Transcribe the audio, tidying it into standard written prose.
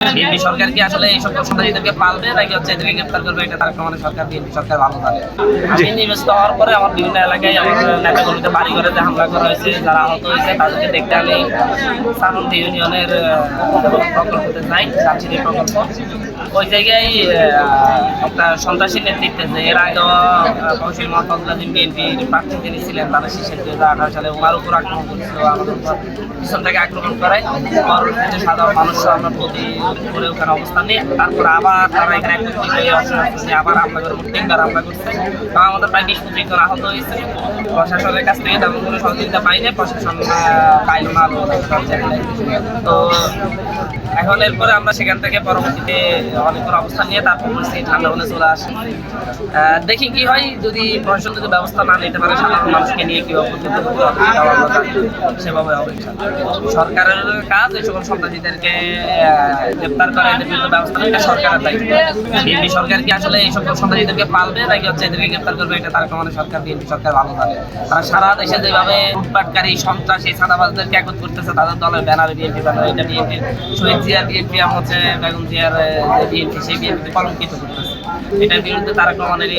BNP সরকার কি আসলে এই সকল সন্ত্রাসীদেরকে পালবে নাকি হচ্ছে এদেরকে গ্রেফতার করবে, এটা তার মানে সরকার বিএনপি সরকার ভালো জানে। আমি নির্বাচিত হওয়ার পরে আমার বিভিন্ন এলাকায় আমার নেতাগুলিতে বাড়ি ঘরে যে হামলা করা হয়েছে, যারা আহত হয়েছে তাদেরকে দেখতে আমি সানন্দি ইউনিয়নের প্রকল্পতে যাই, সাবসিডি প্রকল্প। ওই জায়গায় একটা সন্ত্রাসী নেতৃত্বে যে এর আগেও কৌশল মোহাম্মদ বিএনপির প্রার্থী যিনি ছিলেন তারা শেষে 2018 সালে ওনার উপর আক্রমণ করেছিল, আমাদের উপর পিছন থেকে আক্রমণ করায় পরবর্তীতে সাধারণ মানুষরা আমরা প্রতি করে ওখানে অবস্থান নিয়ে তারপর আবার তারা এখানে আবার হামলা করে তিনবার হামলা করছে এবং আমাদের প্রায় 20-25 জন আহত হয়েছে। প্রশাসনের কাছ থেকে তেমন কোনো সহযোগিতা পাইনি, প্রশাসন পাইল না। তো এখন এরপরে আমরা সেখান থেকে পরবর্তীতে অনেকক্ষণ অবস্থান নিয়ে তারপর পরিস্থিতি ঠান্ডা হলে চলে আসে। দেখি কি হয়, যদি প্রশাসন যদি ব্যবস্থা না নিতে পারে সাধারণ মানুষকে নিয়ে কি সেভাবে হবে। সরকারের কাজ এই সকল সন্ত্রাসীদেরকে গ্রেপ্তার করে এদের বিরুদ্ধে ব্যবস্থা নেওয়া সরকারের দায়িত্ব। বিএনপি সরকার কি আসলে এই সকল সন্ত্রাসীদেরকে পালবে নাকি হচ্ছে এদেরকে গ্রেপ্তার করবে, এটা তার মানে সরকার বিএনপি সরকার ভালো জানে। তারা সারা দেশে যেভাবে লুটপাটকারী সন্ত্রাসী ছাদাবাজদেরকে একত্র করতেছে, তাদের দলের ব্যানারে বিএনপি ব্যানার, এটা বিএনপি শহীদ জিয়ার বিএনপি হচ্ছে বেগম জিয়ার বিএনপি, সেই বিএনপিতে কলঙ্কিত করতেছে। এটার বিরুদ্ধে তারেক রহমানেরই